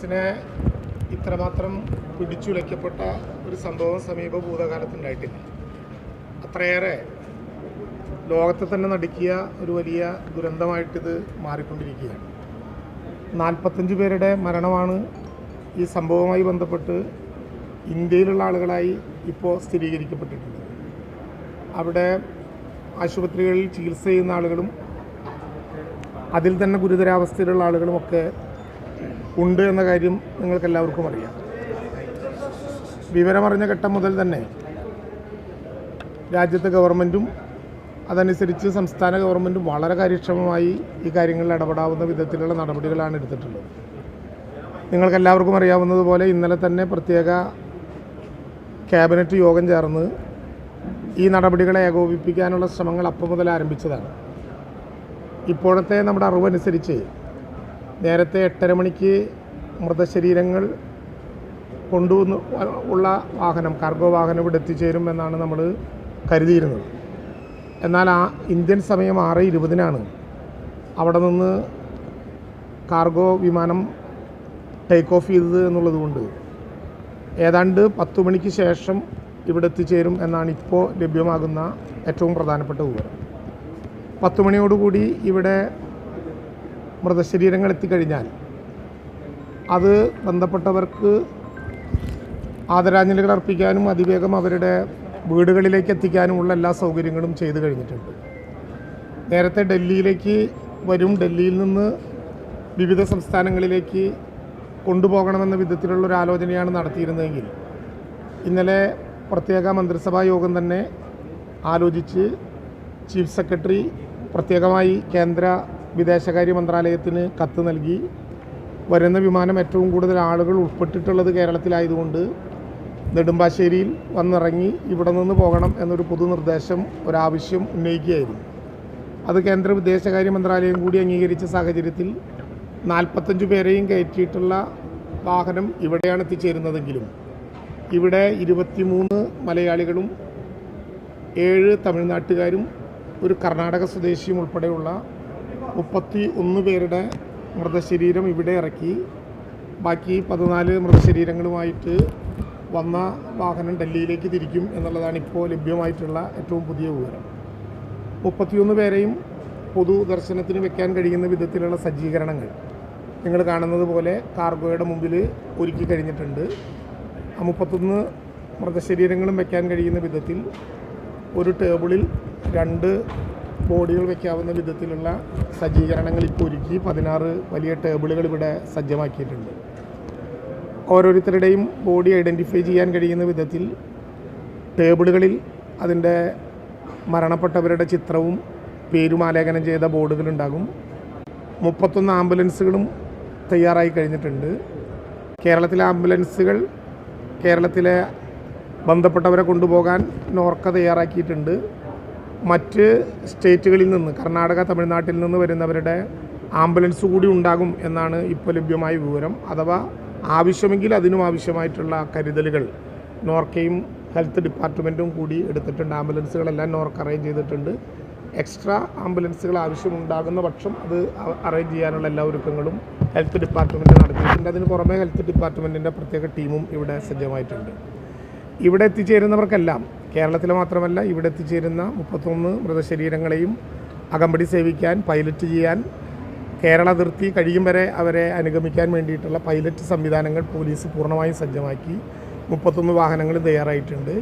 ിനെ ഇത്രമാത്രം പിടിച്ചുലയ്ക്കപ്പെട്ട ഒരു സംഭവം സമീപ ഭൂതകാലത്തുണ്ടായിട്ടില്ല. അത്രയേറെ ലോകത്തെ തന്നെ നടുക്കിയ ഒരു വലിയ ദുരന്തമായിട്ടിത് മാറിക്കൊണ്ടിരിക്കുകയാണ്. 45 പേരുടെ മരണമാണ് ഈ സംഭവവുമായി ബന്ധപ്പെട്ട് ഇന്ത്യയിലുള്ള ആളുകളായി ഇപ്പോൾ സ്ഥിരീകരിക്കപ്പെട്ടിട്ടുള്ളത്. അവിടെ ആശുപത്രികളിൽ ചികിത്സ ചെയ്യുന്ന ആളുകളും അതിൽ തന്നെ ഗുരുതരാവസ്ഥയിലുള്ള ആളുകളുമൊക്കെ ഉണ്ട് എന്ന കാര്യം നിങ്ങൾക്കെല്ലാവർക്കും അറിയാം. വിവരമറിഞ്ഞ ഘട്ടം മുതൽ തന്നെ രാജ്യത്തെ ഗവൺമെൻറ്റും അതനുസരിച്ച് സംസ്ഥാന ഗവൺമെൻറ്റും വളരെ കാര്യക്ഷമമായി ഈ കാര്യങ്ങളിൽ ഇടപെടാവുന്ന വിധത്തിലുള്ള നടപടികളാണ് എടുത്തിട്ടുള്ളത്. നിങ്ങൾക്കെല്ലാവർക്കും അറിയാവുന്നതുപോലെ ഇന്നലെ തന്നെ പ്രത്യേക ക്യാബിനറ്റ് യോഗം ചേർന്ന് ഈ നടപടികളെ ഏകോപിപ്പിക്കാനുള്ള ശ്രമങ്ങൾ അപ്പം മുതൽ ആരംഭിച്ചതാണ്. ഇപ്പോഴത്തെ നമ്മുടെ അറിവനുസരിച്ച് നേരത്തെ 8:30 മണിക്ക് മൃതശരീരങ്ങൾ കൊണ്ടുവന്ന് ഉള്ള വാഹനം, കാർഗോ വാഹനം ഇവിടെ എത്തിച്ചേരും എന്നാണ് നമ്മൾ കരുതിയിരുന്നത്. എന്നാൽ ഇന്ത്യൻ സമയം 6:20 അവിടെ നിന്ന് കാർഗോ വിമാനം ടേക്ക് ഓഫ് ചെയ്തത് എന്നുള്ളതുകൊണ്ട് ഏതാണ്ട് 10 മണിക്ക് ശേഷം ഇവിടെ എത്തിച്ചേരും എന്നാണ് ഇപ്പോൾ ലഭ്യമാകുന്ന ഏറ്റവും പ്രധാനപ്പെട്ട വിവരം. 10 മണിയോടുകൂടി ഇവിടെ മൃതശരീരങ്ങൾ എത്തിക്കഴിഞ്ഞാൽ അത് ബന്ധപ്പെട്ടവർക്ക് ആദരാഞ്ജലികൾ അർപ്പിക്കാനും അതിവേഗം അവരുടെ വീടുകളിലേക്ക് എത്തിക്കാനുമുള്ള എല്ലാ സൗകര്യങ്ങളും ചെയ്തു കഴിഞ്ഞിട്ടുണ്ട്. നേരത്തെ ഡൽഹിയിലേക്ക് വരും, ഡൽഹിയിൽ നിന്ന് വിവിധ സംസ്ഥാനങ്ങളിലേക്ക് കൊണ്ടുപോകണമെന്ന വിധത്തിലുള്ളൊരു ആലോചനയാണ് നടത്തിയിരുന്നതെങ്കിൽ ഇന്നലെ പ്രത്യേക മന്ത്രിസഭാ യോഗം തന്നെ ആലോചിച്ച് ചീഫ് സെക്രട്ടറി പ്രത്യേകമായി കേന്ദ്ര വിദേശകാര്യ മന്ത്രാലയത്തിന് കത്ത് നൽകി വരുന്ന വിമാനം ഏറ്റവും കൂടുതൽ ആളുകൾ ഉൾപ്പെട്ടിട്ടുള്ളത് കേരളത്തിലായതുകൊണ്ട് നെടുമ്പാശ്ശേരിയിൽ വന്നിറങ്ങി ഇവിടെ നിന്ന് പോകണം എന്നൊരു പൊതുനിർദ്ദേശം, ഒരാവശ്യം ഉന്നയിക്കുകയായിരുന്നു. അത് കേന്ദ്ര വിദേശകാര്യ മന്ത്രാലയം കൂടി അംഗീകരിച്ച സാഹചര്യത്തിൽ 45 പേരെയും കയറ്റിയിട്ടുള്ള വാഹനം ഇവിടെയാണ് എത്തിച്ചേരുന്നതെങ്കിലും ഇവിടെ 23 മലയാളികളും 7 തമിഴ്നാട്ടുകാരും ഒരു കർണാടക സ്വദേശിയും ഉൾപ്പെടെയുള്ള 31 പേരുടെ മൃതശരീരം ഇവിടെ ഇറക്കി ബാക്കി 14 മൃതശരീരങ്ങളുമായിട്ട് വന്ന വാഹനം ഡൽഹിയിലേക്ക് തിരിക്കും എന്നുള്ളതാണ് ഇപ്പോൾ ലഭ്യമായിട്ടുള്ള ഏറ്റവും പുതിയ വിവരം. 31 പേരെയും പൊതുദർശനത്തിന് വെക്കാൻ കഴിയുന്ന വിധത്തിലുള്ള സജ്ജീകരണങ്ങൾ നിങ്ങൾ കാണുന്നത് പോലെ കാർഗോയുടെ മുമ്പിൽ ഒരുക്കി കഴിഞ്ഞിട്ടുണ്ട്. ആ 31 മൃതശരീരങ്ങളും വെക്കാൻ കഴിയുന്ന വിധത്തിൽ ഒരു ടേബിളിൽ 2 ബോഡികൾ വയ്ക്കാവുന്ന വിധത്തിലുള്ള സജ്ജീകരണങ്ങൾ ഇപ്പോൾ ഒരുക്കി 16 വലിയ ടേബിളുകൾ ഇവിടെ സജ്ജമാക്കിയിട്ടുണ്ട്. ഓരോരുത്തരുടെയും ബോഡി ഐഡൻറ്റിഫൈ ചെയ്യാൻ കഴിയുന്ന വിധത്തിൽ ടേബിളുകളിൽ അതിൻ്റെ മരണപ്പെട്ടവരുടെ ചിത്രവും പേരും ആലേഖനം ചെയ്ത ബോർഡുകളുണ്ടാകും. 31 ആംബുലൻസുകളും തയ്യാറായി കഴിഞ്ഞിട്ടുണ്ട്. കേരളത്തിലെ ആംബുലൻസുകൾ കേരളത്തിലെ ബന്ധപ്പെട്ടവരെ കൊണ്ടുപോകാൻ നോർക്ക തയ്യാറാക്കിയിട്ടുണ്ട്. മറ്റ് സ്റ്റേറ്റുകളിൽ നിന്ന്, കർണാടക, തമിഴ്നാട്ടിൽ നിന്ന് വരുന്നവരുടെ ആംബുലൻസ് കൂടി ഉണ്ടാകും എന്നാണ് ഇപ്പോൾ ലഭ്യമായ വിവരം. അഥവാ ആവശ്യമെങ്കിൽ അതിനും ആവശ്യമായിട്ടുള്ള കരുതലുകൾ നോർക്കയും ഹെൽത്ത് ഡിപ്പാർട്ട്മെൻറ്റും കൂടി എടുത്തിട്ടുണ്ട്. ആംബുലൻസുകളെല്ലാം നോർക്ക് അറേഞ്ച് ചെയ്തിട്ടുണ്ട്. എക്സ്ട്രാ ആംബുലൻസുകൾ ആവശ്യമുണ്ടാകുന്ന പക്ഷം അത് അറേഞ്ച് ചെയ്യാനുള്ള എല്ലാ ഒരുക്കങ്ങളും ഹെൽത്ത് ഡിപ്പാർട്ട്മെൻറ്റ് നടത്തിയിട്ടുണ്ട്. അതിന് പുറമെ ഹെൽത്ത് ഡിപ്പാർട്ട്മെൻറ്റിൻ്റെ പ്രത്യേക ടീമും ഇവിടെ സജ്ജമായിട്ടുണ്ട്. ഇവിടെ എത്തിച്ചേരുന്നവർക്കെല്ലാം, കേരളത്തിൽ മാത്രമല്ല ഇവിടെ എത്തിച്ചേരുന്ന 31 മൃതശരീരങ്ങളെയും അകമ്പടി സേവിക്കാൻ, പൈലറ്റ് ചെയ്യാൻ, കേരള അതിർത്തി കഴിയും വരെ അവരെ അനുഗമിക്കാൻ വേണ്ടിയിട്ടുള്ള പൈലറ്റ് സംവിധാനങ്ങൾ പോലീസ് പൂർണ്ണമായും സജ്ജമാക്കി. 31 വാഹനങ്ങൾ തയ്യാറായിട്ടുണ്ട്.